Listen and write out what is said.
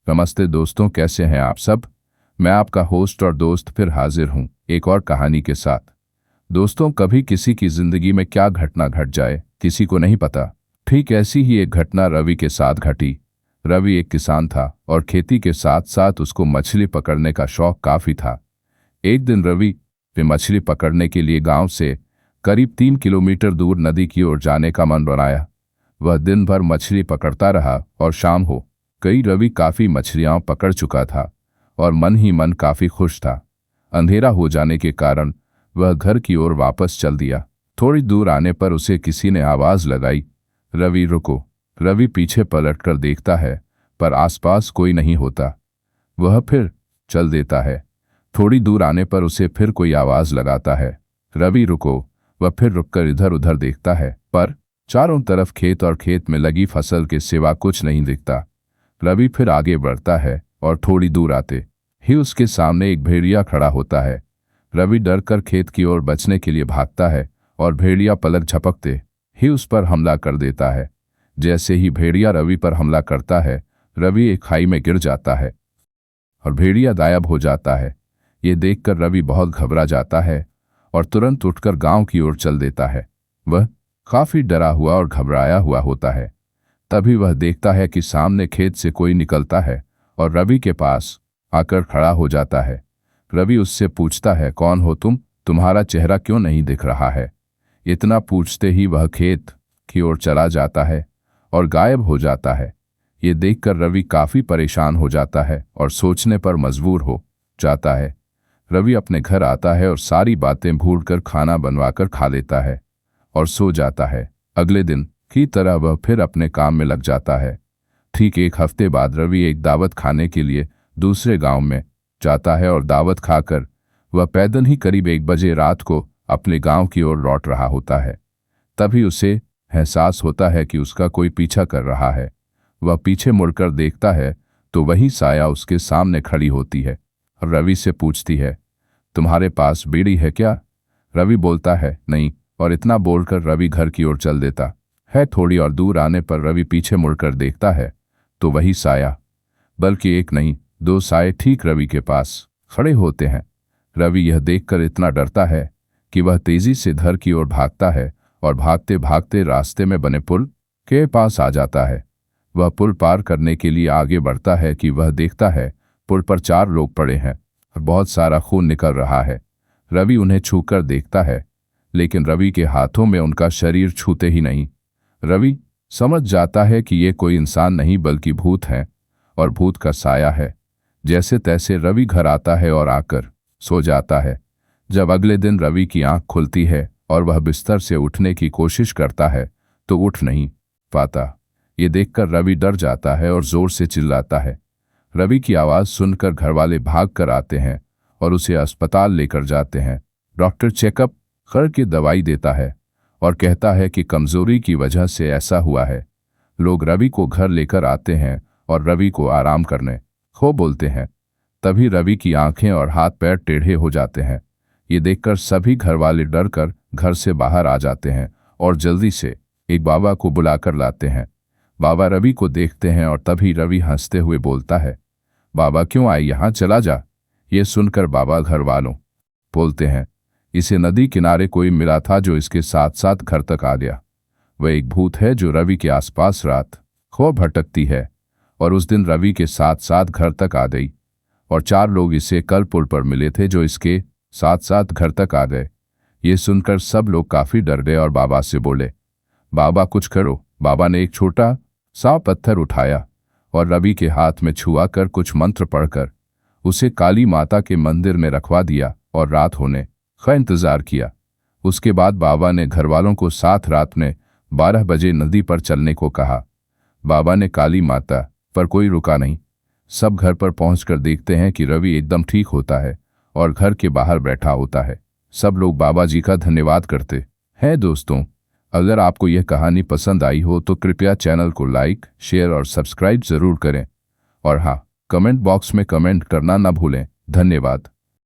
नमस्ते दोस्तों, कैसे हैं आप सब। मैं आपका होस्ट और दोस्त फिर हाजिर हूं एक और कहानी के साथ। दोस्तों, कभी किसी की जिंदगी में क्या घटना घट जाए किसी को नहीं पता। ठीक ऐसी ही एक घटना रवि के साथ घटी। रवि एक किसान था और खेती के साथ साथ उसको मछली पकड़ने का शौक काफी था। एक दिन रवि पे मछली पकड़ने के लिए गांव से करीब 3 किलोमीटर दूर नदी की ओर जाने का मन बनाया। वह दिन भर मछली पकड़ता रहा और शाम हो गई। रवि काफी मछलियां पकड़ चुका था और मन ही मन काफी खुश था। अंधेरा हो जाने के कारण वह घर की ओर वापस चल दिया। थोड़ी दूर आने पर उसे किसी ने आवाज लगाई, रवि रुको। रवि पीछे पलटकर देखता है पर आसपास कोई नहीं होता। वह फिर चल देता है। थोड़ी दूर आने पर उसे फिर कोई आवाज लगाता है, रवि रुको। वह फिर रुककर इधर उधर देखता है पर चारों तरफ खेत और खेत में लगी फसल के सिवा कुछ नहीं दिखता। रवि फिर आगे बढ़ता है और थोड़ी दूर आते ही उसके सामने एक भेड़िया खड़ा होता है। रवि डर कर खेत की ओर बचने के लिए भागता है और भेड़िया पलक झपकते ही उस पर हमला कर देता है। जैसे ही भेड़िया रवि पर हमला करता है, रवि एक खाई में गिर जाता है और भेड़िया गायब हो जाता है। ये देखकर रवि बहुत घबरा जाता है और तुरंत उठकर गांव की ओर चल देता है। वह काफी डरा हुआ और घबराया हुआ होता है। तभी वह देखता है कि सामने खेत से कोई निकलता है और रवि के पास आकर खड़ा हो जाता है। रवि उससे पूछता है, कौन हो तुम? तुम्हारा चेहरा क्यों नहीं दिख रहा है? इतना पूछते ही वह खेत की ओर चला जाता है और गायब हो जाता है। ये देखकर रवि काफी परेशान हो जाता है और सोचने पर मजबूर हो जाता है। रवि अपने घर आता है और सारी बातें भूलकर खाना बनवाकर खा लेता है और सो जाता है। अगले दिन की तरह वह फिर अपने काम में लग जाता है। ठीक एक हफ्ते बाद रवि एक दावत खाने के लिए दूसरे गांव में जाता है और दावत खाकर वह पैदल ही करीब 1 बजे रात को अपने गांव की ओर लौट रहा होता है। तभी उसे एहसास होता है कि उसका कोई पीछा कर रहा है। वह पीछे मुड़कर देखता है तो वही साया उसके सामने खड़ी होती है और रवि से पूछती है, तुम्हारे पास बीड़ी है क्या? रवि बोलता है, नहीं, और इतना बोलकर रवि घर की ओर चल देता है। थोड़ी और दूर आने पर रवि पीछे मुड़कर देखता है तो वही साया, बल्कि एक नहीं 2 साए ठीक रवि के पास खड़े होते हैं। रवि यह देखकर इतना डरता है कि वह तेजी से घर की ओर भागता है और भागते भागते रास्ते में बने पुल के पास आ जाता है। वह पुल पार करने के लिए आगे बढ़ता है कि वह देखता है पुल पर 4 लोग पड़े हैं और बहुत सारा खून निकल रहा है। रवि उन्हें छूकर देखता है लेकिन रवि के हाथों में उनका शरीर छूते ही नहीं। रवि समझ जाता है कि ये कोई इंसान नहीं बल्कि भूत है और भूत का साया है। जैसे तैसे रवि घर आता है और आकर सो जाता है। जब अगले दिन रवि की आंख खुलती है और वह बिस्तर से उठने की कोशिश करता है तो उठ नहीं पाता। ये देखकर रवि डर जाता है और जोर से चिल्लाता है। रवि की आवाज़ सुनकर घरवाले भाग कर आते हैं और उसे अस्पताल लेकर जाते हैं। डॉक्टर चेकअप करके दवाई देता है और कहता है कि कमजोरी की वजह से ऐसा हुआ है। लोग रवि को घर लेकर आते हैं और रवि को आराम करने को बोलते हैं। तभी रवि की आंखें और हाथ पैर टेढ़े हो जाते हैं। ये देखकर सभी घरवाले डर कर घर से बाहर आ जाते हैं और जल्दी से एक बाबा को बुलाकर लाते हैं। बाबा रवि को देखते हैं और तभी रवि हंसते हुए बोलता है, बाबा क्यों आए, यहाँ चला जा। ये सुनकर बाबा घरवालों बोलते हैं, इसे नदी किनारे कोई मिला था जो इसके साथ साथ घर तक आ गया। वह एक भूत है जो रवि के आसपास रात को भटकती है और उस दिन रवि के साथ साथ घर तक आ गई और 4 लोग इसे कल पुल पर मिले थे जो इसके साथ साथ घर तक आ गए। ये सुनकर सब लोग काफी डर गए और बाबा से बोले, बाबा कुछ करो। बाबा ने एक छोटा सा पत्थर उठाया और रवि के हाथ में छुआ कर कुछ मंत्र पढ़कर उसे काली माता के मंदिर में रखवा दिया और रात होने का इंतजार किया। उसके बाद बाबा ने घरवालों को साथ रात में 12 बजे नदी पर चलने को कहा। बाबा ने काली माता पर कोई रुका नहीं। सब घर पर पहुंचकर देखते हैं कि रवि एकदम ठीक होता है और घर के बाहर बैठा होता है। सब लोग बाबा जी का धन्यवाद करते हैं। दोस्तों, अगर आपको यह कहानी पसंद आई हो तो कृपया चैनल को लाइक, शेयर और सब्सक्राइब जरूर करें और हाँ, कमेंट बॉक्स में कमेंट करना ना भूलें। धन्यवाद।